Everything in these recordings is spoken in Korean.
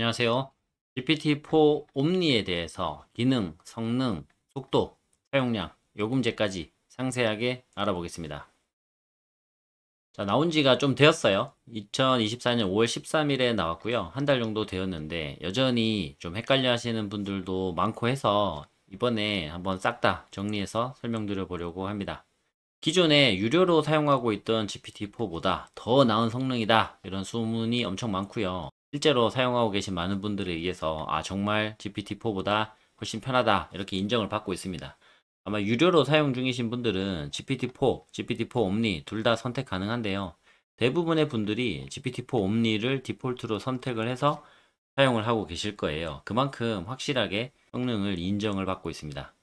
안녕하세요. GPT-4 옴니에 대해서 기능, 성능, 속도, 사용량, 요금제까지 상세하게 알아보겠습니다. 자, 나온 지가 좀 되었어요. 2024년 5월 13일에 나왔고요. 한 달 정도 되었는데 여전히 좀 헷갈려 하시는 분들도 많고 해서 이번에 한번 싹 다 정리해서 설명드려 보려고 합니다. 기존에 유료로 사용하고 있던 GPT-4보다 더 나은 성능이다, 이런 소문이 엄청 많고요. 실제로 사용하고 계신 많은 분들에 의해서 정말 GPT-4보다 훨씬 편하다, 이렇게 인정을 받고 있습니다. 아마 유료로 사용 중이신 분들은 GPT-4, GPT-4 옴니 둘 다 선택 가능한데요. 대부분의 분들이 GPT-4 옴니를 디폴트로 선택을 해서 사용을 하고 계실 거예요. 그만큼 확실하게 성능을 인정을 받고 있습니다.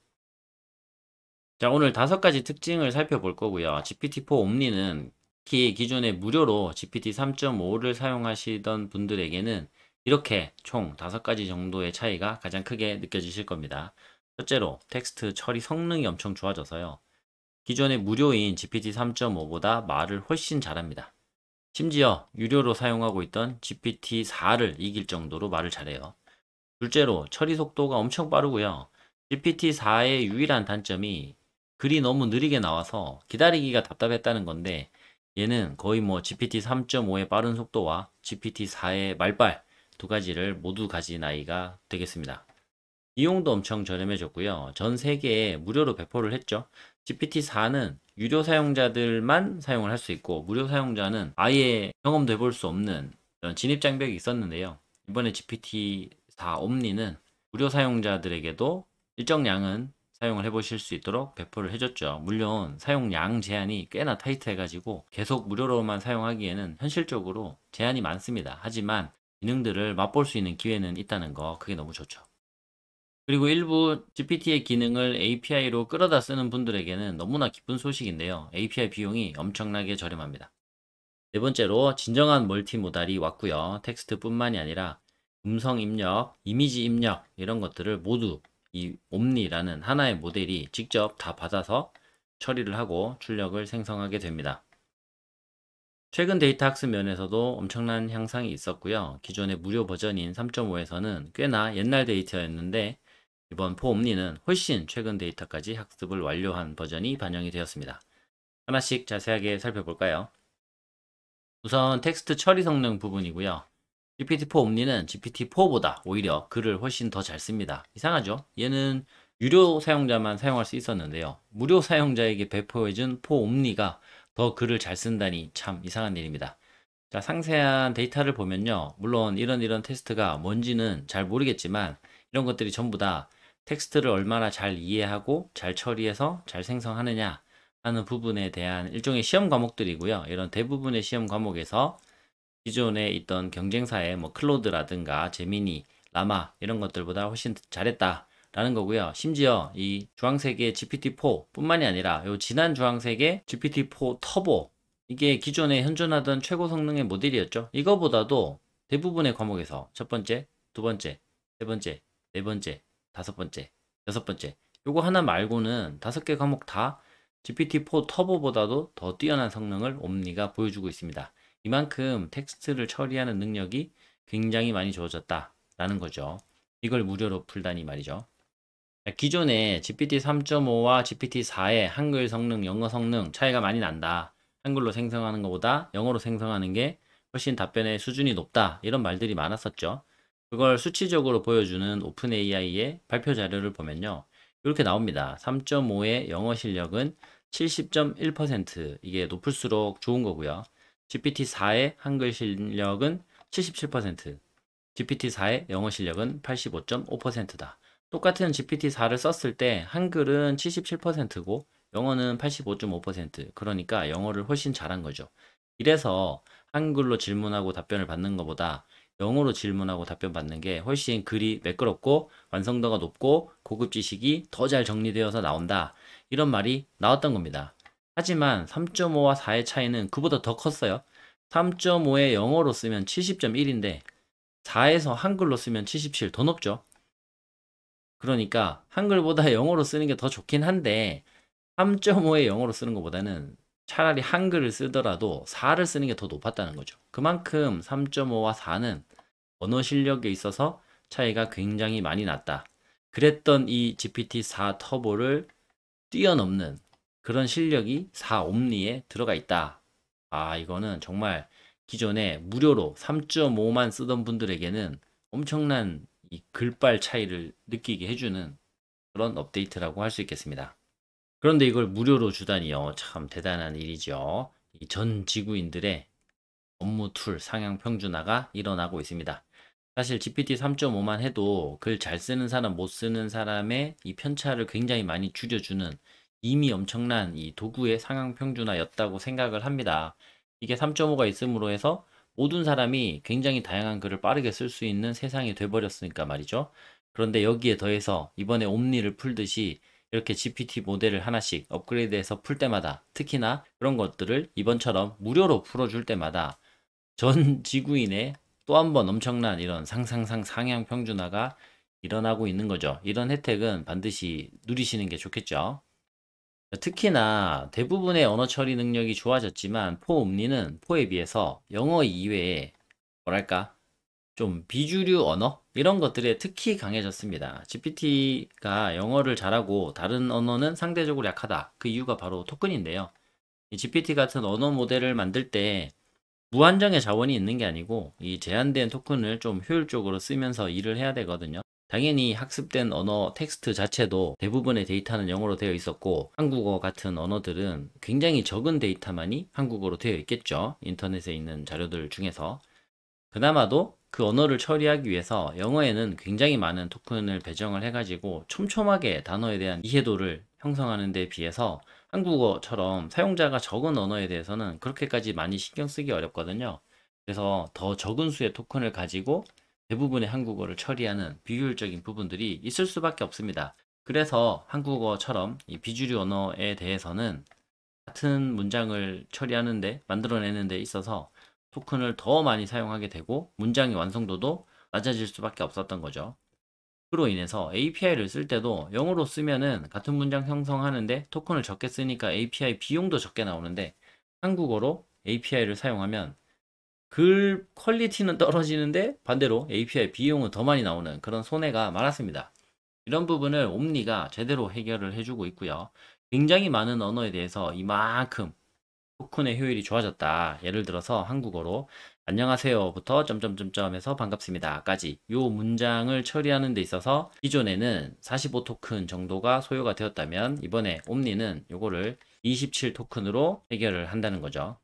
자, 오늘 5가지 특징을 살펴볼 거고요. GPT-4 옴니는 특히 기존에 무료로 GPT 3.5를 사용하시던 분들에게는 이렇게 총 5가지 정도의 차이가 가장 크게 느껴지실 겁니다. 첫째로 텍스트 처리 성능이 엄청 좋아져서요. 기존의 무료인 GPT 3.5보다 말을 훨씬 잘합니다. 심지어 유료로 사용하고 있던 GPT 4를 이길 정도로 말을 잘해요. 둘째로 처리 속도가 엄청 빠르고요. GPT-4의 유일한 단점이 글이 너무 느리게 나와서 기다리기가 답답했다는 건데, 얘는 거의 뭐 GPT 3.5의 빠른 속도와 GPT-4의 말빨 두 가지를 모두 가진 아이가 되겠습니다. 비용도 엄청 저렴해졌고요. 전 세계에 무료로 배포를 했죠. GPT-4는 유료 사용자들만 사용을 할 수 있고, 무료 사용자는 아예 경험도 해볼 수 없는 그런 진입 장벽이 있었는데요. 이번에 GPT-4 옴니는 무료 사용자들에게도 일정량은 사용을 해보실 수 있도록 배포를 해줬죠. 물론 사용량 제한이 꽤나 타이트해가지고 계속 무료로만 사용하기에는 현실적으로 제한이 많습니다. 하지만 기능들을 맛볼 수 있는 기회는 있다는 거, 그게 너무 좋죠. 그리고 일부 GPT의 기능을 API로 끌어다 쓰는 분들에게는 너무나 기쁜 소식인데요. API 비용이 엄청나게 저렴합니다. 네 번째로 진정한 멀티모달이 왔고요. 텍스트뿐만이 아니라 음성 입력, 이미지 입력, 이런 것들을 모두 이 옴니라는 하나의 모델이 직접 다 받아서 처리를 하고 출력을 생성하게 됩니다. 최근 데이터 학습 면에서도 엄청난 향상이 있었고요. 기존의 무료 버전인 3.5에서는 꽤나 옛날 데이터였는데, 이번 포옴니는 훨씬 최근 데이터까지 학습을 완료한 버전이 반영이 되었습니다. 하나씩 자세하게 살펴볼까요? 우선 텍스트 처리 성능 부분이고요. GPT-4 옴니는 GPT-4보다 오히려 글을 훨씬 더 잘 씁니다. 이상하죠? 얘는 유료 사용자만 사용할 수 있었는데요. 무료 사용자에게 배포해준 4 옴니가 더 글을 잘 쓴다니 참 이상한 일입니다. 자, 상세한 데이터를 보면요. 물론 이런 테스트가 뭔지는 잘 모르겠지만, 이런 것들이 전부 다 텍스트를 얼마나 잘 이해하고 잘 처리해서 잘 생성하느냐 하는 부분에 대한 일종의 시험 과목들이고요. 이런 대부분의 시험 과목에서 기존에 있던 경쟁사의 뭐 클로드라든가 제미니, 라마 이런 것들보다 훨씬 잘했다라는 거고요. 심지어 이 주황색의 GPT-4 뿐만이 아니라 요 진한 주황색의 GPT-4 터보, 이게 기존에 현존하던 최고 성능의 모델이었죠. 이거보다도 대부분의 과목에서 첫 번째, 두 번째, 세 번째, 네 번째, 다섯 번째, 여섯 번째, 요거 하나 말고는 5개 과목 다 GPT-4 터보보다도 더 뛰어난 성능을 옴니가 보여주고 있습니다. 이만큼 텍스트를 처리하는 능력이 굉장히 많이 좋아졌다라는 거죠. 이걸 무료로 풀다니 말이죠. 기존에 GPT 3.5와 GPT 4의 한글 성능, 영어 성능 차이가 많이 난다. 한글로 생성하는 것보다 영어로 생성하는 게 훨씬 답변의 수준이 높다, 이런 말들이 많았었죠. 그걸 수치적으로 보여주는 오픈 AI의 발표 자료를 보면요, 이렇게 나옵니다. 3.5의 영어 실력은 70.1%, 이게 높을수록 좋은 거고요. GPT-4의 한글 실력은 77%, GPT-4의 영어 실력은 85.5%다. 똑같은 GPT-4를 썼을 때 한글은 77%고 영어는 85.5%, 그러니까 영어를 훨씬 잘한 거죠. 이래서 한글로 질문하고 답변을 받는 것보다 영어로 질문하고 답변 받는 게 훨씬 글이 매끄럽고 완성도가 높고 고급 지식이 더 잘 정리되어서 나온다, 이런 말이 나왔던 겁니다. 하지만 3.5와 4의 차이는 그보다 더 컸어요. 3.5의 영어로 쓰면 70.1인데 4에서 한글로 쓰면 77, 더 높죠. 그러니까 한글보다 영어로 쓰는 게 더 좋긴 한데 3.5의 영어로 쓰는 것보다는 차라리 한글을 쓰더라도 4를 쓰는 게 더 높았다는 거죠. 그만큼 3.5와 4는 언어 실력에 있어서 차이가 굉장히 많이 났다. 그랬던 이 GPT-4 터보를 뛰어넘는 그런 실력이 4옴니에 들어가 있다. 아, 이거는 정말 기존에 무료로 3.5만 쓰던 분들에게는 엄청난 이 글빨 차이를 느끼게 해주는 그런 업데이트라고 할 수 있겠습니다. 그런데 이걸 무료로 주다니요. 참 대단한 일이죠. 이 전 지구인들의 업무 툴 상향 평준화가 일어나고 있습니다. 사실 GPT 3.5만 해도 글 잘 쓰는 사람, 못 쓰는 사람의 이 편차를 굉장히 많이 줄여주는 이미 엄청난 이 도구의 상향 평준화였다고 생각을 합니다. 이게 3.5가 있음으로 해서 모든 사람이 굉장히 다양한 글을 빠르게 쓸 수 있는 세상이 돼버렸으니까 말이죠. 그런데 여기에 더해서 이번에 옴니를 풀듯이 이렇게 GPT 모델을 하나씩 업그레이드해서 풀 때마다 특히나 그런 것들을 이번처럼 무료로 풀어줄 때마다 전 지구인의 또 한 번 엄청난 이런 상향 평준화가 일어나고 있는 거죠. 이런 혜택은 반드시 누리시는 게 좋겠죠. 특히나 대부분의 언어 처리 능력이 좋아졌지만 포음리는 포에 비해서 영어 이외에 뭐랄까 좀 비주류 언어 이런 것들에 특히 강해졌습니다. GPT가 영어를 잘하고 다른 언어는 상대적으로 약하다. 그 이유가 바로 토큰인데요. 이 GPT 같은 언어 모델을 만들 때 무한정의 자원이 있는 게 아니고 이 제한된 토큰을 좀 효율적으로 쓰면서 일을 해야 되거든요. 당연히 학습된 언어 텍스트 자체도 대부분의 데이터는 영어로 되어 있었고 한국어 같은 언어들은 굉장히 적은 데이터만이 한국어로 되어 있겠죠. 인터넷에 있는 자료들 중에서. 그나마도 그 언어를 처리하기 위해서 영어에는 굉장히 많은 토큰을 배정을 해가지고 촘촘하게 단어에 대한 이해도를 형성하는 데 비해서 한국어처럼 사용자가 적은 언어에 대해서는 그렇게까지 많이 신경 쓰기 어렵거든요. 그래서 더 적은 수의 토큰을 가지고 대부분의 한국어를 처리하는 비효율적인 부분들이 있을 수밖에 없습니다. 그래서 한국어처럼 이 비주류 언어에 대해서는 같은 문장을 처리하는데 만들어내는 데 있어서 토큰을 더 많이 사용하게 되고 문장의 완성도도 낮아질 수밖에 없었던 거죠. 그로 인해서 API를 쓸 때도 영어로 쓰면은 같은 문장 형성하는데 토큰을 적게 쓰니까 API 비용도 적게 나오는데 한국어로 API를 사용하면 글 퀄리티는 떨어지는데 반대로 API 비용은 더 많이 나오는 그런 손해가 많았습니다. 이런 부분을 옴니가 제대로 해결을 해주고 있고요. 굉장히 많은 언어에 대해서 이만큼 토큰의 효율이 좋아졌다. 예를 들어서 한국어로 안녕하세요부터 점점점점에서 반갑습니다까지 요 문장을 처리하는 데 있어서 기존에는 45 토큰 정도가 소요가 되었다면 이번에 옴니는 요거를 27 토큰으로 해결을 한다는 거죠.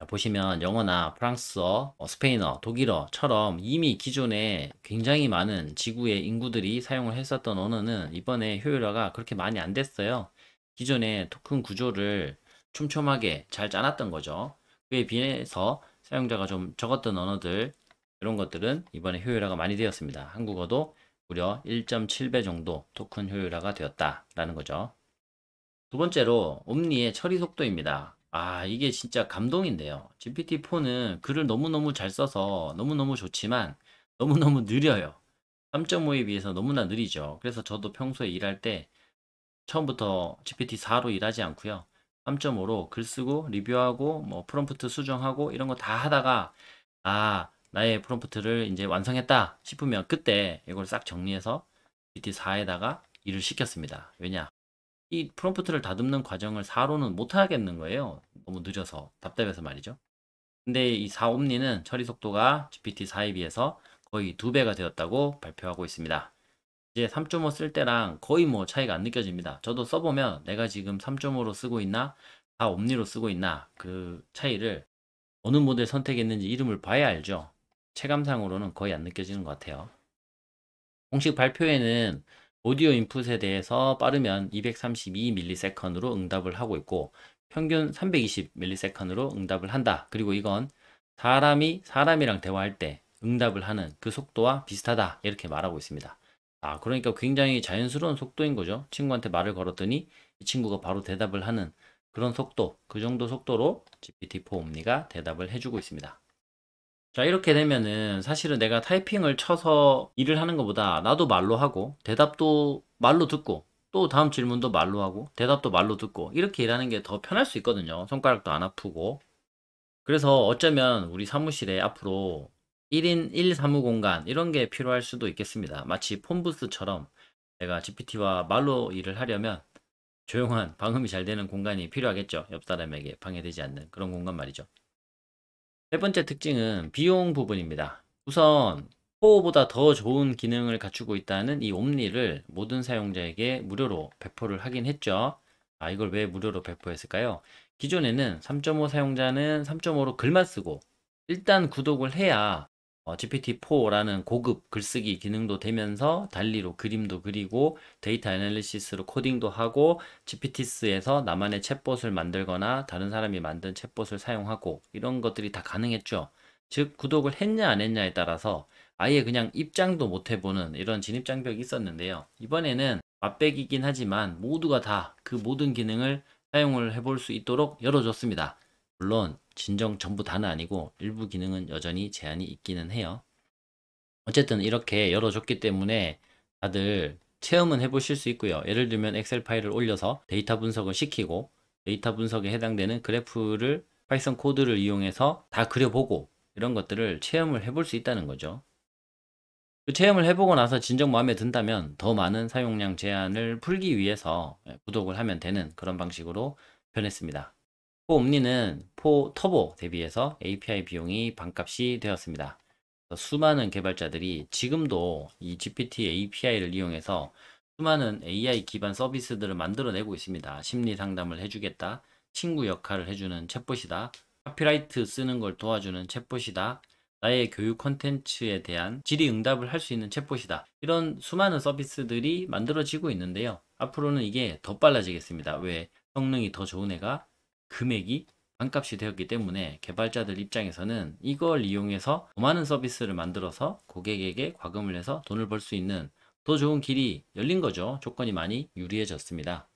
보시면 영어나 프랑스어, 스페인어, 독일어처럼 이미 기존에 굉장히 많은 지구의 인구들이 사용을 했었던 언어는 이번에 효율화가 그렇게 많이 안 됐어요. 기존의 토큰 구조를 촘촘하게 잘 짜놨던 거죠. 그에 비해서 사용자가 좀 적었던 언어들 이런 것들은 이번에 효율화가 많이 되었습니다. 한국어도 무려 1.7배 정도 토큰 효율화가 되었다라는 거죠. 두 번째로 옴니의 처리 속도입니다. 아, 이게 진짜 감동인데요. GPT-4는 글을 너무너무 잘 써서 너무너무 좋지만 너무너무 느려요. 3.5에 비해서 너무나 느리죠. 그래서 저도 평소에 일할 때 처음부터 GPT-4로 일하지 않고요. 3.5로 글 쓰고 리뷰하고 뭐 프롬프트 수정하고 이런 거 다 하다가 아, 나의 프롬프트를 이제 완성했다 싶으면 그때 이걸 싹 정리해서 GPT-4에다가 일을 시켰습니다. 왜냐? 이 프롬프트를 다듬는 과정을 4로는 못 하겠는 거예요. 너무 느려서 답답해서 말이죠. 근데 이 4옴니는 처리 속도가 GPT-4에 비해서 거의 2배가 되었다고 발표하고 있습니다. 이제 3.5 쓸 때랑 거의 뭐 차이가 안 느껴집니다. 저도 써보면 내가 지금 3.5로 쓰고 있나 4옴니로 쓰고 있나 그 차이를 어느 모델 선택했는지 이름을 봐야 알죠. 체감상으로는 거의 안 느껴지는 것 같아요. 공식 발표에는 오디오 인풋에 대해서 빠르면 232ms으로 응답을 하고 있고 평균 320ms으로 응답을 한다. 그리고 이건 사람이 사람이랑 대화할 때 응답을 하는 그 속도와 비슷하다. 이렇게 말하고 있습니다. 아, 그러니까 굉장히 자연스러운 속도인 거죠. 친구한테 말을 걸었더니 이 친구가 바로 대답을 하는 그런 속도, 그 정도 속도로 GPT-4 옴니가 대답을 해주고 있습니다. 자, 이렇게 되면은 사실은 내가 타이핑을 쳐서 일을 하는 것보다 나도 말로 하고 대답도 말로 듣고 또 다음 질문도 말로 하고 대답도 말로 듣고 이렇게 일하는 게 더 편할 수 있거든요. 손가락도 안 아프고. 그래서 어쩌면 우리 사무실에 앞으로 1인 1 사무 공간 이런 게 필요할 수도 있겠습니다. 마치 폰부스처럼 내가 GPT와 말로 일을 하려면 조용한 방음이 잘 되는 공간이 필요하겠죠. 옆 사람에게 방해되지 않는 그런 공간 말이죠. 세 번째 특징은 비용 부분입니다. 우선 포보다 더 좋은 기능을 갖추고 있다는 이 옴니를 모든 사용자에게 무료로 배포를 하긴 했죠. 이걸 왜 무료로 배포했을까요? 기존에는 3.5 사용자는 3.5로 글만 쓰고 일단 구독을 해야 GPT-4라는 고급 글쓰기 기능도 되면서 달리로 그림도 그리고 데이터 애널리시스로 코딩도 하고 GPT스에서 나만의 챗봇을 만들거나 다른 사람이 만든 챗봇을 사용하고 이런 것들이 다 가능했죠. 즉 구독을 했냐 안 했냐에 따라서 아예 그냥 입장도 못 해보는 이런 진입장벽이 있었는데요. 이번에는 맛배기긴 하지만 모두가 다 그 모든 기능을 사용을 해볼 수 있도록 열어줬습니다. 물론 진정 전부 다는 아니고 일부 기능은 여전히 제한이 있기는 해요. 어쨌든 이렇게 열어줬기 때문에 다들 체험은 해보실 수 있고요. 예를 들면 엑셀 파일을 올려서 데이터 분석을 시키고 데이터 분석에 해당되는 그래프를 파이썬 코드를 이용해서 다 그려보고 이런 것들을 체험을 해볼 수 있다는 거죠. 그 체험을 해보고 나서 진정 마음에 든다면 더 많은 사용량 제한을 풀기 위해서 구독을 하면 되는 그런 방식으로 변했습니다. 포 옴니는 포 터보 대비해서 API 비용이 반값이 되었습니다. 수많은 개발자들이 지금도 이 GPT API를 이용해서 수많은 AI 기반 서비스들을 만들어내고 있습니다. 심리 상담을 해주겠다, 친구 역할을 해주는 챗봇이다, 카피라이트 쓰는 걸 도와주는 챗봇이다, 나의 교육 컨텐츠에 대한 질의응답을 할 수 있는 챗봇이다. 이런 수많은 서비스들이 만들어지고 있는데요. 앞으로는 이게 더 빨라지겠습니다. 왜? 성능이 더 좋은 애가 금액이 반값이 되었기 때문에 개발자들 입장에서는 이걸 이용해서 더 많은 서비스를 만들어서 고객에게 과금을 해서 돈을 벌 수 있는 더 좋은 길이 열린 거죠. 조건이 많이 유리해졌습니다.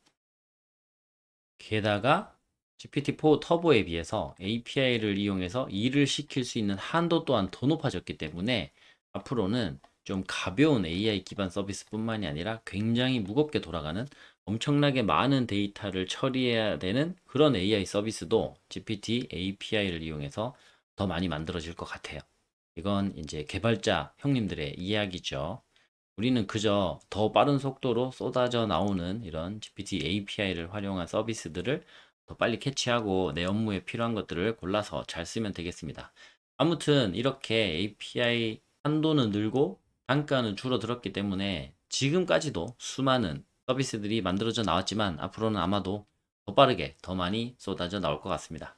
게다가 GPT-4 터보에 비해서 API를 이용해서 일을 시킬 수 있는 한도 또한 더 높아졌기 때문에 앞으로는 좀 가벼운 AI 기반 서비스뿐만이 아니라 굉장히 무겁게 돌아가는 엄청나게 많은 데이터를 처리해야 되는 그런 AI 서비스도 GPT API를 이용해서 더 많이 만들어질 것 같아요. 이건 이제 개발자 형님들의 이야기죠. 우리는 그저 더 빠른 속도로 쏟아져 나오는 이런 GPT API를 활용한 서비스들을 더 빨리 캐치하고 내 업무에 필요한 것들을 골라서 잘 쓰면 되겠습니다. 아무튼 이렇게 API 한도는 늘고 단가는 줄어들었기 때문에 지금까지도 수많은 서비스들이 만들어져 나왔지만 앞으로는 아마도 더 빠르게 더 많이 쏟아져 나올 것 같습니다.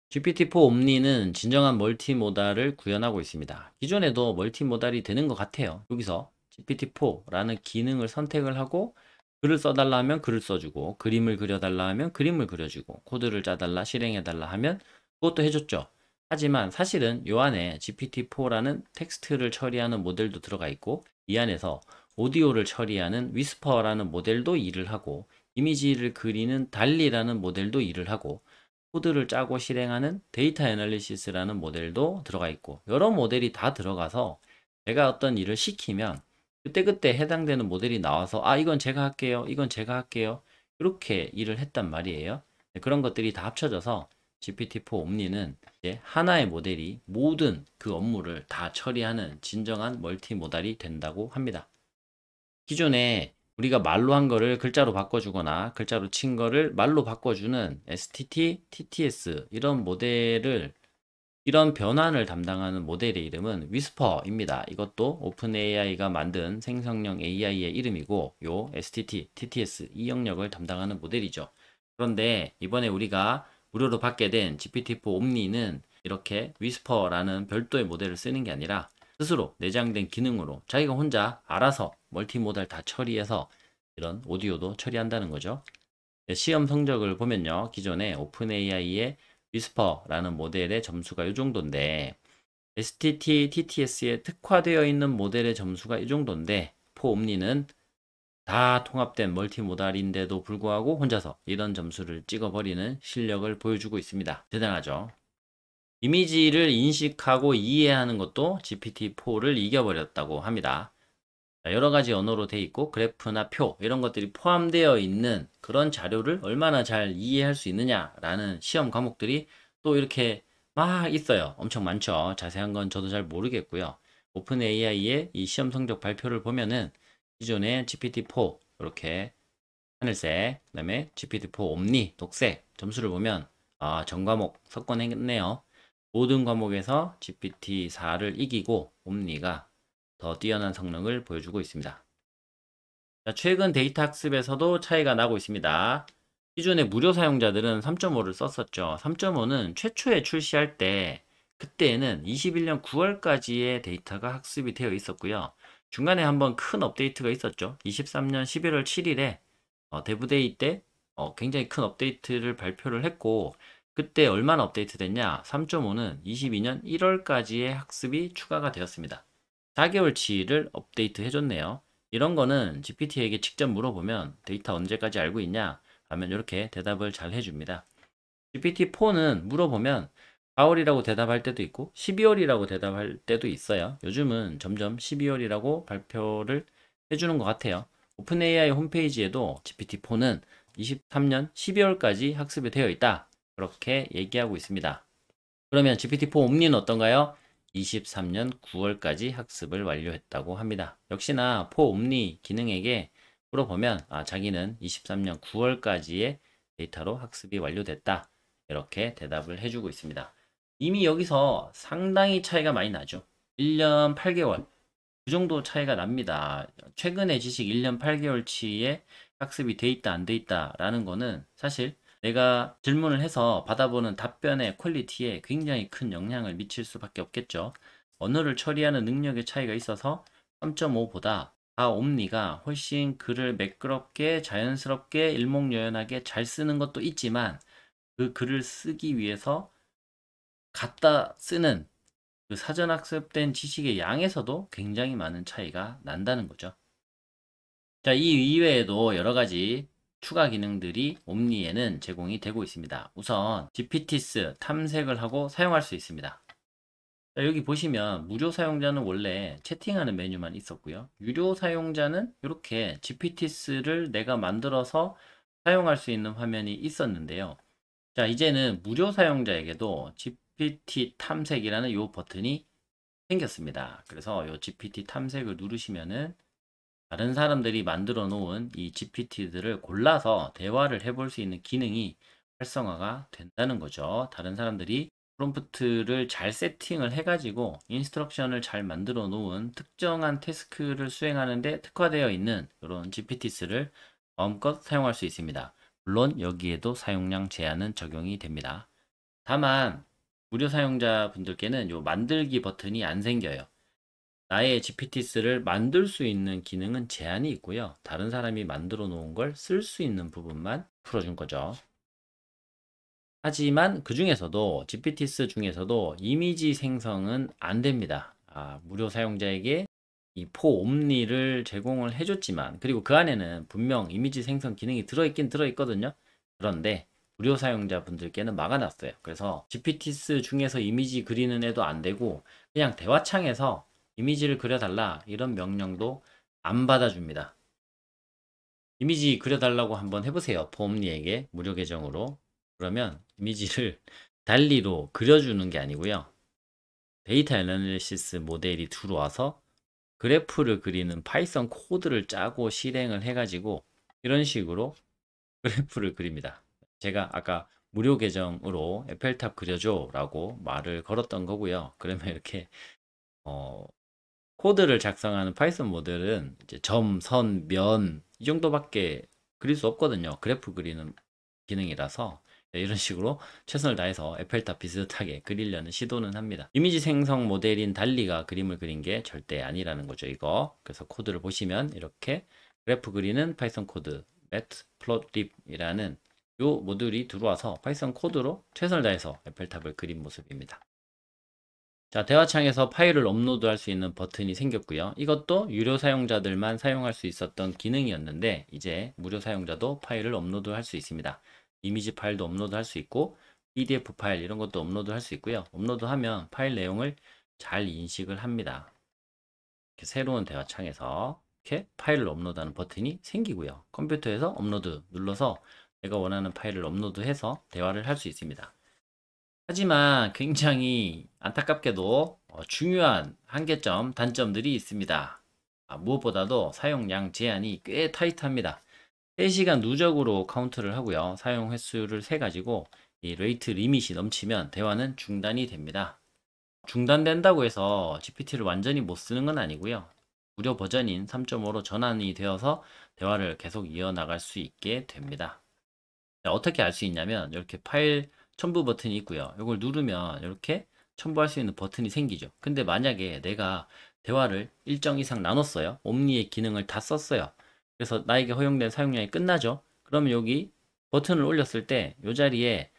GPT-4 옴니는 진정한 멀티모달을 구현하고 있습니다. 기존에도 멀티모달이 되는 것 같아요. 여기서 GPT-4라는 기능을 선택을 하고 글을 써달라 하면 글을 써주고 그림을 그려달라 하면 그림을 그려주고 코드를 짜달라 실행해달라 하면 그것도 해줬죠. 하지만 사실은 이 안에 GPT-4라는 텍스트를 처리하는 모델도 들어가 있고 이 안에서 오디오를 처리하는 위스퍼라는 모델도 일을 하고 이미지를 그리는 달리라는 모델도 일을 하고 코드를 짜고 실행하는 데이터 애널리시스라는 모델도 들어가 있고 여러 모델이 다 들어가서 제가 어떤 일을 시키면 그때그때 해당되는 모델이 나와서 이건 제가 할게요. 이건 제가 할게요. 이렇게 일을 했단 말이에요. 그런 것들이 다 합쳐져서 GPT-4 옴니는 이제 하나의 모델이 모든 그 업무를 다 처리하는 진정한 멀티모달이 된다고 합니다. 기존에 우리가 말로 한 거를 글자로 바꿔주거나 글자로 친 거를 말로 바꿔주는 STT, TTS 이런 모델을 이런 변환을 담당하는 모델의 이름은 위스퍼입니다. 이것도 오픈 AI가 만든 생성형 AI의 이름이고 요 STT, TTS 이 영역을 담당하는 모델이죠. 그런데 이번에 우리가 무료로 받게 된 GPT-4 옴니는 이렇게 위스퍼라는 별도의 모델을 쓰는 게 아니라 스스로 내장된 기능으로 자기가 혼자 알아서 멀티모달 다 처리해서 이런 오디오도 처리한다는 거죠. 시험 성적을 보면요. 기존에 오픈AI의 위스퍼라는 모델의 점수가 이 정도인데 STT, TTS에 특화되어 있는 모델의 점수가 이 정도인데 포옴니는 다 통합된 멀티모달인데도 불구하고 혼자서 이런 점수를 찍어버리는 실력을 보여주고 있습니다. 대단하죠. 이미지를 인식하고 이해하는 것도 GPT-4를 이겨버렸다고 합니다. 여러 가지 언어로 돼 있고 그래프나 표 이런 것들이 포함되어 있는 그런 자료를 얼마나 잘 이해할 수 있느냐라는 시험 과목들이 또 이렇게 막 있어요. 엄청 많죠. 자세한 건 저도 잘 모르겠고요. 오픈 AI의 이 시험 성적 발표를 보면은 기존의 GPT-4 이렇게 하늘색, 그다음에 GPT-4 옴니 녹색 점수를 보면 전 과목 석권했네요. 모든 과목에서 GPT-4를 이기고 옴니가 더 뛰어난 성능을 보여주고 있습니다. 자, 최근 데이터 학습에서도 차이가 나고 있습니다. 기존의 무료 사용자들은 3.5를 썼었죠. 3.5는 최초에 출시할 때 그때에는 21년 9월까지의 데이터가 학습이 되어 있었고요. 중간에 한번 큰 업데이트가 있었죠. 23년 11월 7일에 데브데이 때 굉장히 큰 업데이트를 발표를 했고, 그때 얼마나 업데이트 됐냐? 3.5는 22년 1월까지의 학습이 추가가 되었습니다. 4개월치를 업데이트 해줬네요. 이런 거는 GPT에게 직접 물어보면 데이터 언제까지 알고 있냐? 하면 이렇게 대답을 잘 해줍니다. GPT-4는 물어보면 4월이라고 대답할 때도 있고 12월이라고 대답할 때도 있어요. 요즘은 점점 12월이라고 발표를 해주는 것 같아요. 오픈AI 홈페이지에도 GPT-4는 23년 12월까지 학습이 되어 있다. 그렇게 얘기하고 있습니다. 그러면 GPT-4 옴니는 어떤가요? 23년 9월까지 학습을 완료했다고 합니다. 역시나 4 옴니 기능에게 물어보면 자기는 23년 9월까지의 데이터로 학습이 완료됐다. 이렇게 대답을 해주고 있습니다. 이미 여기서 상당히 차이가 많이 나죠. 1년 8개월. 그 정도 차이가 납니다. 최근의 지식 1년 8개월치에 학습이 돼 있다, 안 돼 있다 라는 거는 사실 내가 질문을 해서 받아보는 답변의 퀄리티에 굉장히 큰 영향을 미칠 수밖에 없겠죠. 언어를 처리하는 능력의 차이가 있어서 3.5보다 옴니가 훨씬 글을 매끄럽게 자연스럽게 일목요연하게 잘 쓰는 것도 있지만 그 글을 쓰기 위해서 갖다 쓰는 그 사전 학습된 지식의 양에서도 굉장히 많은 차이가 난다는 거죠. 자, 이 이외에도 여러 가지 추가 기능들이 옴니에는 제공이 되고 있습니다. 우선 GPTs 탐색을 하고 사용할 수 있습니다. 자, 여기 보시면 무료 사용자는 원래 채팅하는 메뉴만 있었고요. 유료 사용자는 이렇게 GPTs를 내가 만들어서 사용할 수 있는 화면이 있었는데요. 자, 이제는 무료 사용자에게도 GPT 탐색이라는 이 버튼이 생겼습니다. 그래서 이 GPT 탐색을 누르시면은 다른 사람들이 만들어 놓은 이 GPT들을 골라서 대화를 해볼 수 있는 기능이 활성화가 된다는 거죠. 다른 사람들이 프롬프트를 잘 세팅을 해가지고 인스트럭션을 잘 만들어 놓은 특정한 태스크를 수행하는데 특화되어 있는 이런 GPTs를 마음껏 사용할 수 있습니다. 물론 여기에도 사용량 제한은 적용이 됩니다. 다만 무료 사용자분들께는 이 만들기 버튼이 안 생겨요. 나의 GPTs를 만들 수 있는 기능은 제한이 있고요. 다른 사람이 만들어 놓은 걸 쓸 수 있는 부분만 풀어준 거죠. 하지만 그 중에서도 GPTs 중에서도 이미지 생성은 안 됩니다. 무료 사용자에게 이 포옴니를 제공을 해줬지만 그리고 그 안에는 분명 이미지 생성 기능이 들어있긴 들어있거든요. 그런데 무료 사용자분들께는 막아놨어요. 그래서 GPTs 중에서 이미지 그리는 애도 안 되고 그냥 대화창에서 이미지를 그려달라 이런 명령도 안 받아줍니다. 이미지 그려달라고 한번 해보세요. 포옴니에게 무료 계정으로. 그러면 이미지를 달리로 그려주는 게 아니고요. 데이터 애널리시스 모델이 들어와서 그래프를 그리는 파이썬 코드를 짜고 실행을 해가지고 이런 식으로 그래프를 그립니다. 제가 아까 무료 계정으로 에펠탑 그려줘 라고 말을 걸었던 거고요. 그러면 이렇게 코드를 작성하는 파이썬 모델은 이제 점, 선, 면 이 정도밖에 그릴 수 없거든요. 그래프 그리는 기능이라서 이런 식으로 최선을 다해서 에펠탑 비슷하게 그리려는 시도는 합니다. 이미지 생성 모델인 달리가 그림을 그린 게 절대 아니라는 거죠, 이거. 그래서 코드를 보시면 이렇게 그래프 그리는 파이썬 코드 matplotlib이라는 요 모듈이 들어와서 파이썬 코드로 최선을 다해서 에펠탑을 그린 모습입니다. 자, 대화창에서 파일을 업로드할 수 있는 버튼이 생겼고요. 이것도 유료 사용자들만 사용할 수 있었던 기능이었는데 이제 무료 사용자도 파일을 업로드할 수 있습니다. 이미지 파일도 업로드할 수 있고 PDF 파일 이런 것도 업로드할 수 있고요. 업로드하면 파일 내용을 잘 인식을 합니다. 이렇게 새로운 대화창에서 이렇게 파일을 업로드하는 버튼이 생기고요. 컴퓨터에서 업로드 눌러서 내가 원하는 파일을 업로드해서 대화를 할 수 있습니다. 하지만 굉장히 안타깝게도 중요한 한계점, 단점들이 있습니다. 무엇보다도 사용량 제한이 꽤 타이트합니다. 3시간 누적으로 카운트를 하고요. 사용 횟수를 세가지고 이 레이트 리밋이 넘치면 대화는 중단이 됩니다. 중단된다고 해서 GPT를 완전히 못 쓰는 건 아니고요. 무료 버전인 3.5로 전환이 되어서 대화를 계속 이어나갈 수 있게 됩니다. 자, 어떻게 알 수 있냐면 이렇게 파일 첨부 버튼이 있고요. 이걸 누르면 이렇게 첨부할 수 있는 버튼이 생기죠. 근데 만약에 내가 대화를 일정 이상 나눴어요. 옴니의 기능을 다 썼어요. 그래서 나에게 허용된 사용량이 끝나죠. 그러면 여기 버튼을 올렸을 때 이 자리에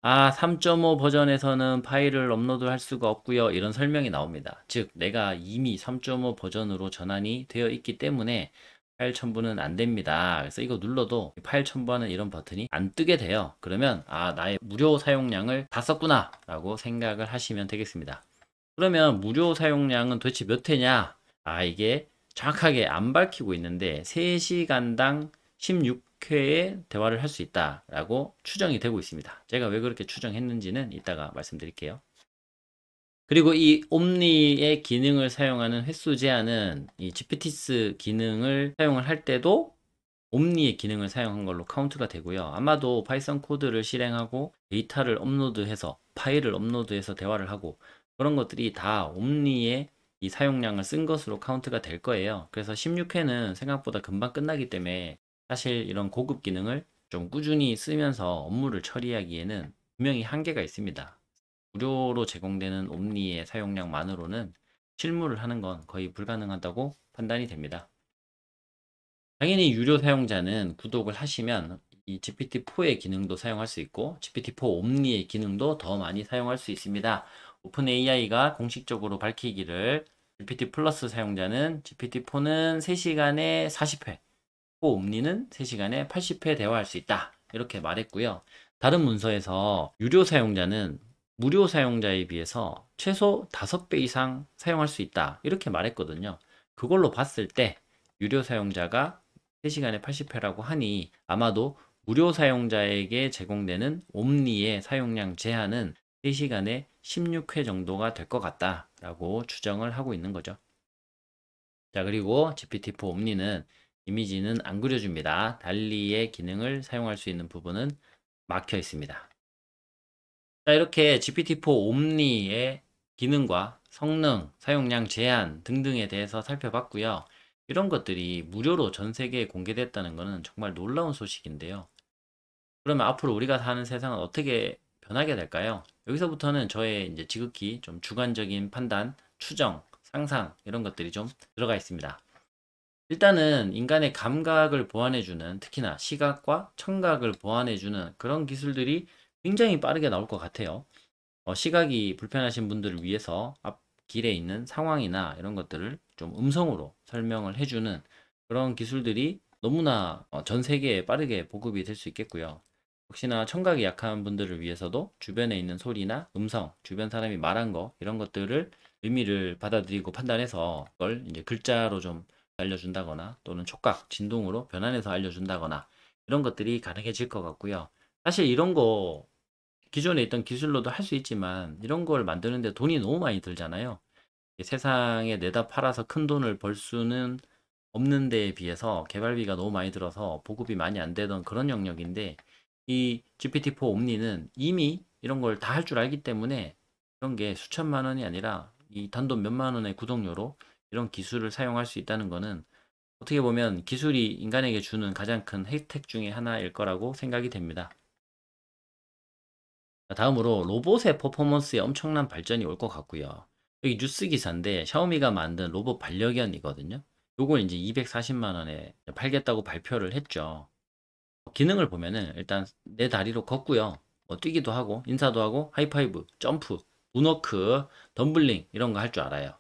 3.5 버전에서는 파일을 업로드할 수가 없고요. 이런 설명이 나옵니다. 즉, 내가 이미 3.5 버전으로 전환이 되어 있기 때문에 파일 첨부는 안 됩니다. 그래서 이거 눌러도 파일 첨부하는 이런 버튼이 안 뜨게 돼요. 그러면 나의 무료 사용량을 다 썼구나 라고 생각을 하시면 되겠습니다. 그러면 무료 사용량은 도대체 몇 회냐? 이게 정확하게 안 밝히고 있는데 3시간당 16회의 대화를 할 수 있다라고 추정이 되고 있습니다. 제가 왜 그렇게 추정했는지는 이따가 말씀드릴게요. 그리고 이 옴니의 기능을 사용하는 횟수 제한은 이 GPTs 기능을 사용을 할 때도 옴니의 기능을 사용한 걸로 카운트가 되고요. 아마도 파이썬 코드를 실행하고 데이터를 업로드해서 파일을 업로드해서 대화를 하고 그런 것들이 다 옴니의 이 사용량을 쓴 것으로 카운트가 될 거예요. 그래서 16회는 생각보다 금방 끝나기 때문에 사실 이런 고급 기능을 좀 꾸준히 쓰면서 업무를 처리하기에는 분명히 한계가 있습니다. 무료로 제공되는 옴니의 사용량만으로는 실무를 하는 건 거의 불가능하다고 판단이 됩니다. 당연히 유료 사용자는 구독을 하시면 이 GPT-4의 기능도 사용할 수 있고 GPT-4 옴니의 기능도 더 많이 사용할 수 있습니다. 오픈 AI가 공식적으로 밝히기를 GPT 플러스 사용자는 GPT-4는 3시간에 40회, 4 옴니는 3시간에 80회 대화할 수 있다. 이렇게 말했고요. 다른 문서에서 유료 사용자는 무료 사용자에 비해서 최소 5배 이상 사용할 수 있다. 이렇게 말했거든요. 그걸로 봤을 때 유료 사용자가 3시간에 80회라고 하니 아마도 무료 사용자에게 제공되는 옴니의 사용량 제한은 3시간에 16회 정도가 될 것 같다라고 추정을 하고 있는 거죠. 자, 그리고 GPT-4 옴니는 이미지는 안 그려줍니다. 달리의 기능을 사용할 수 있는 부분은 막혀 있습니다. 자, 이렇게 GPT-4 옴니의 기능과 성능, 사용량 제한 등등에 대해서 살펴봤고요. 이런 것들이 무료로 전 세계에 공개됐다는 것은 정말 놀라운 소식인데요. 그러면 앞으로 우리가 사는 세상은 어떻게 변하게 될까요? 여기서부터는 저의 이제 지극히 좀 주관적인 판단, 추정, 상상 이런 것들이 좀 들어가 있습니다. 일단은 인간의 감각을 보완해주는 특히나 시각과 청각을 보완해주는 그런 기술들이 굉장히 빠르게 나올 것 같아요. 시각이 불편하신 분들을 위해서 앞길에 있는 상황이나 이런 것들을 좀 음성으로 설명을 해주는 그런 기술들이 너무나 전 세계에 빠르게 보급이 될 수 있겠고요. 혹시나 청각이 약한 분들을 위해서도 주변에 있는 소리나 음성, 주변 사람이 말한 거 이런 것들을 의미를 받아들이고 판단해서 그걸 이제 글자로 좀 알려준다거나 또는 촉각, 진동으로 변환해서 알려준다거나 이런 것들이 가능해질 것 같고요. 사실 이런 거 기존에 있던 기술로도 할 수 있지만 이런 걸 만드는데 돈이 너무 많이 들잖아요. 세상에 내다 팔아서 큰 돈을 벌 수는 없는 데에 비해서 개발비가 너무 많이 들어서 보급이 많이 안 되던 그런 영역인데 이 GPT-4 옴니는 이미 이런 걸 다 할 줄 알기 때문에 이런 게 수천만 원이 아니라 이 단돈 몇만 원의 구독료로 이런 기술을 사용할 수 있다는 거는 어떻게 보면 기술이 인간에게 주는 가장 큰 혜택 중에 하나일 거라고 생각이 됩니다. 다음으로 로봇의 퍼포먼스에 엄청난 발전이 올 것 같고요. 여기 뉴스 기사인데 샤오미가 만든 로봇 반려견이거든요. 요걸 이제 240만 원에 팔겠다고 발표를 했죠. 기능을 보면은 일단 내 다리로 걷고요. 뭐 뛰기도 하고 인사도 하고 하이파이브, 점프, 문워크, 덤블링 이런 거 할 줄 알아요.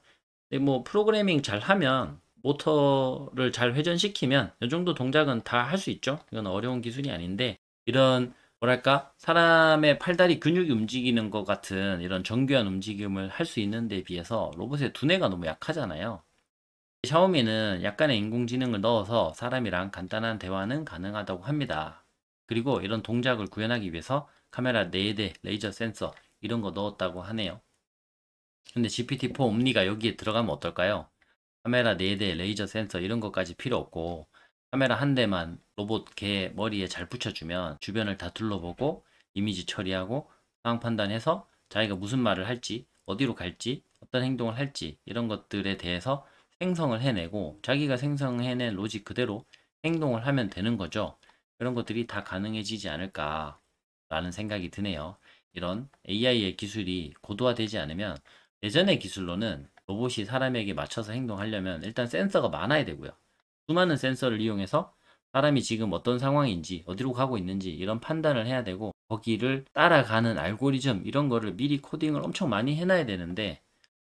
근데 뭐 프로그래밍 잘 하면 모터를 잘 회전시키면 이 정도 동작은 다 할 수 있죠. 이건 어려운 기술이 아닌데 이런 뭐랄까 사람의 팔다리 근육이 움직이는 것 같은 이런 정교한 움직임을 할 수 있는 데 비해서 로봇의 두뇌가 너무 약하잖아요. 샤오미는 약간의 인공지능을 넣어서 사람이랑 간단한 대화는 가능하다고 합니다. 그리고 이런 동작을 구현하기 위해서 카메라 4대, 레이저 센서, 이런 거 넣었다고 하네요. 근데 GPT-4 옴니가 여기에 들어가면 어떨까요? 카메라 4대, 레이저 센서 이런 것까지 필요 없고 카메라 한 대만 로봇 개 머리에 잘 붙여주면 주변을 다 둘러보고 이미지 처리하고 상황 판단해서 자기가 무슨 말을 할지, 어디로 갈지, 어떤 행동을 할지 이런 것들에 대해서 생성을 해내고 자기가 생성해낸 로직 그대로 행동을 하면 되는 거죠. 그런 것들이 다 가능해지지 않을까라는 생각이 드네요. 이런 AI의 기술이 고도화되지 않으면 예전의 기술로는 로봇이 사람에게 맞춰서 행동하려면 일단 센서가 많아야 되고요. 수많은 센서를 이용해서 사람이 지금 어떤 상황인지 어디로 가고 있는지 이런 판단을 해야 되고 거기를 따라가는 알고리즘 이런 거를 미리 코딩을 엄청 많이 해놔야 되는데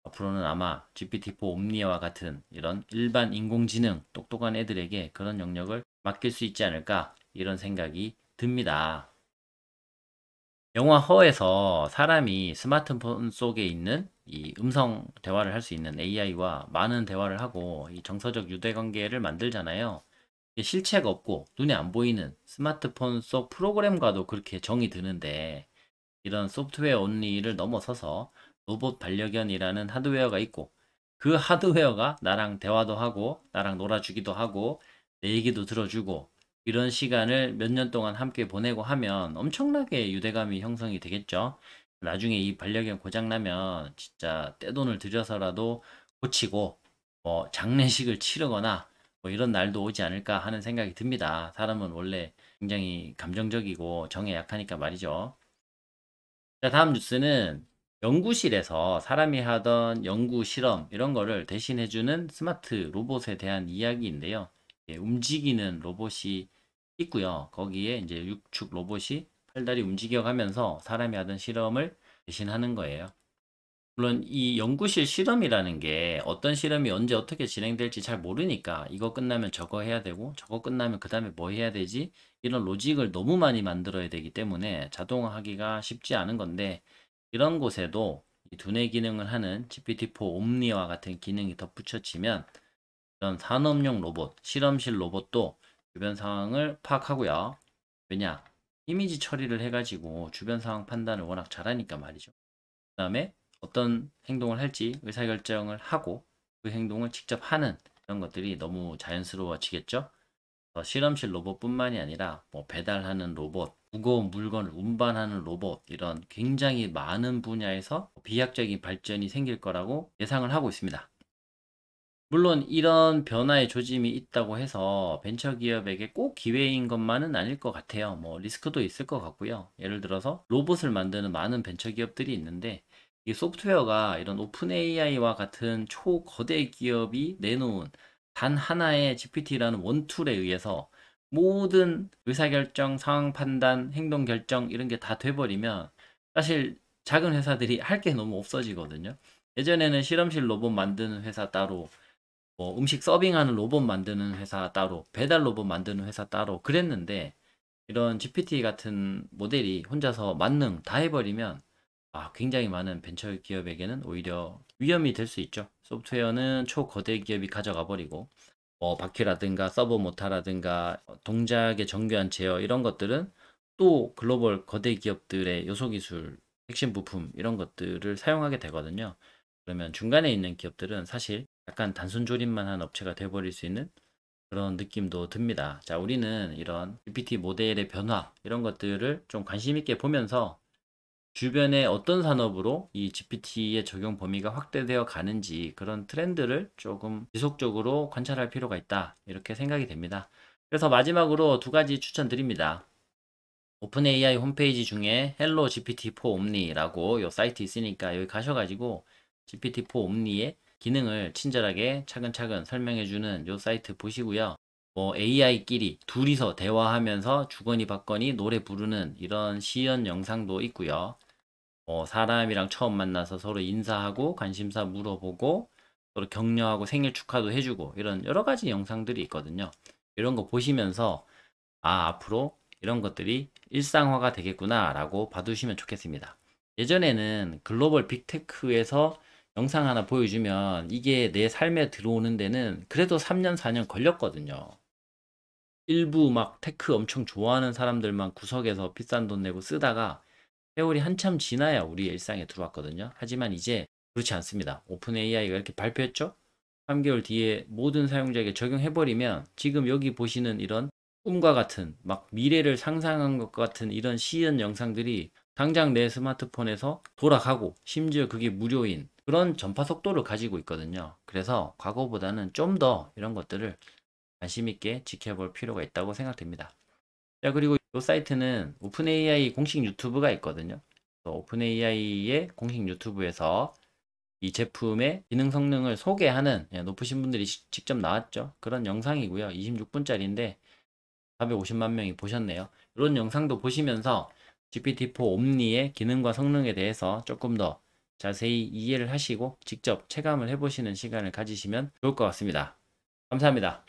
앞으로는 아마 GPT-4 옴니아와 같은 이런 일반 인공지능 똑똑한 애들에게 그런 영역을 맡길 수 있지 않을까 이런 생각이 듭니다. 영화 허에서 사람이 스마트폰 속에 있는 이 음성 대화를 할 수 있는 AI와 많은 대화를 하고 이 정서적 유대 관계를 만들잖아요. 이게 실체가 없고 눈에 안 보이는 스마트폰 속 프로그램과도 그렇게 정이 드는데 이런 소프트웨어 온리를 넘어서서 로봇 반려견이라는 하드웨어가 있고 그 하드웨어가 나랑 대화도 하고 나랑 놀아주기도 하고 내 얘기도 들어주고 이런 시간을 몇 년 동안 함께 보내고 하면 엄청나게 유대감이 형성이 되겠죠. 나중에 이 반려견 고장나면 진짜 떼돈을 들여서라도 고치고 뭐 장례식을 치르거나 뭐 이런 날도 오지 않을까 하는 생각이 듭니다. 사람은 원래 굉장히 감정적이고 정에 약하니까 말이죠. 자, 다음 뉴스는 연구실에서 사람이 하던 연구 실험 이런 거를 대신해주는 스마트 로봇에 대한 이야기인데요. 예, 움직이는 로봇이 있고요. 거기에 이제 육축 로봇이 팔다리 움직여가면서 사람이 하던 실험을 대신하는 거예요. 물론 이 연구실 실험이라는 게 어떤 실험이 언제 어떻게 진행될지 잘 모르니까 이거 끝나면 저거 해야 되고 저거 끝나면 그 다음에 뭐 해야 되지? 이런 로직을 너무 많이 만들어야 되기 때문에 자동화하기가 쉽지 않은 건데 이런 곳에도 이 두뇌 기능을 하는 GPT-4 옴니와 같은 기능이 덧붙여지면 이런 산업용 로봇, 실험실 로봇도 주변 상황을 파악하고요. 왜냐? 이미지 처리를 해가지고 주변 상황 판단을 워낙 잘하니까 말이죠. 그 다음에 어떤 행동을 할지 의사결정을 하고 그 행동을 직접 하는 이런 것들이 너무 자연스러워지겠죠. 실험실 로봇뿐만이 아니라 뭐 배달하는 로봇, 무거운 물건을 운반하는 로봇 이런 굉장히 많은 분야에서 비약적인 발전이 생길 거라고 예상을 하고 있습니다. 물론 이런 변화의 조짐이 있다고 해서 벤처기업에게 꼭 기회인 것만은 아닐 것 같아요. 뭐 리스크도 있을 것 같고요. 예를 들어서 로봇을 만드는 많은 벤처기업들이 있는데 이 소프트웨어가 이런 오픈 AI와 같은 초거대 기업이 내놓은 단 하나의 GPT라는 원툴에 의해서 모든 의사결정, 상황 판단, 행동 결정 이런 게 다 돼버리면 사실 작은 회사들이 할 게 너무 없어지거든요. 예전에는 실험실 로봇 만드는 회사 따로 뭐 음식 서빙하는 로봇 만드는 회사 따로, 배달 로봇 만드는 회사 따로 그랬는데 이런 GPT 같은 모델이 혼자서 만능 다 해버리면 굉장히 많은 벤처 기업에게는 오히려 위험이 될 수 있죠. 소프트웨어는 초거대 기업이 가져가 버리고 뭐 바퀴라든가 서버 모터라든가 동작의 정교한 제어 이런 것들은 또 글로벌 거대 기업들의 요소 기술, 핵심 부품 이런 것들을 사용하게 되거든요. 그러면 중간에 있는 기업들은 사실 약간 단순 조립만 한 업체가 돼버릴 수 있는 그런 느낌도 듭니다. 자, 우리는 이런 GPT 모델의 변화 이런 것들을 좀 관심 있게 보면서 주변에 어떤 산업으로 이 GPT의 적용 범위가 확대되어 가는지 그런 트렌드를 조금 지속적으로 관찰할 필요가 있다. 이렇게 생각이 됩니다. 그래서 마지막으로 두 가지 추천드립니다. 오픈 AI 홈페이지 중에 Hello GPT-4 Omni라고 요 사이트 있으니까 여기 가셔가지고 GPT-4 Omni의 기능을 친절하게 차근차근 설명해주는 요 사이트 보시고요. 뭐 AI끼리 둘이서 대화하면서 주거니 받거니 노래 부르는 이런 시연 영상도 있고요. 사람이랑 처음 만나서 서로 인사하고 관심사 물어보고 서로 격려하고 생일 축하도 해주고 이런 여러 가지 영상들이 있거든요. 이런 거 보시면서 앞으로 이런 것들이 일상화가 되겠구나 라고 봐두시면 좋겠습니다. 예전에는 글로벌 빅테크에서 영상 하나 보여주면 이게 내 삶에 들어오는 데는 그래도 3년, 4년 걸렸거든요. 일부 막 테크 엄청 좋아하는 사람들만 구석에서 비싼 돈 내고 쓰다가 세월이 한참 지나야 우리 일상에 들어왔거든요. 하지만 이제 그렇지 않습니다. 오픈 AI가 이렇게 발표했죠? 3개월 뒤에 모든 사용자에게 적용해버리면 지금 여기 보시는 이런 꿈과 같은 막 미래를 상상한 것 같은 이런 시연 영상들이 당장 내 스마트폰에서 돌아가고 심지어 그게 무료인 그런 전파 속도를 가지고 있거든요. 그래서 과거보다는 좀 더 이런 것들을 관심 있게 지켜볼 필요가 있다고 생각됩니다. 자, 그리고 이 사이트는 오픈 AI 공식 유튜브가 있거든요. 오픈 AI의 공식 유튜브에서 이 제품의 기능 성능을 소개하는 높으신 분들이 직접 나왔죠. 그런 영상이고요. 26분짜리인데 450만 명이 보셨네요. 이런 영상도 보시면서 GPT-4 옴니의 기능과 성능에 대해서 조금 더 자세히 이해를 하시고 직접 체감을 해보시는 시간을 가지시면 좋을 것 같습니다. 감사합니다.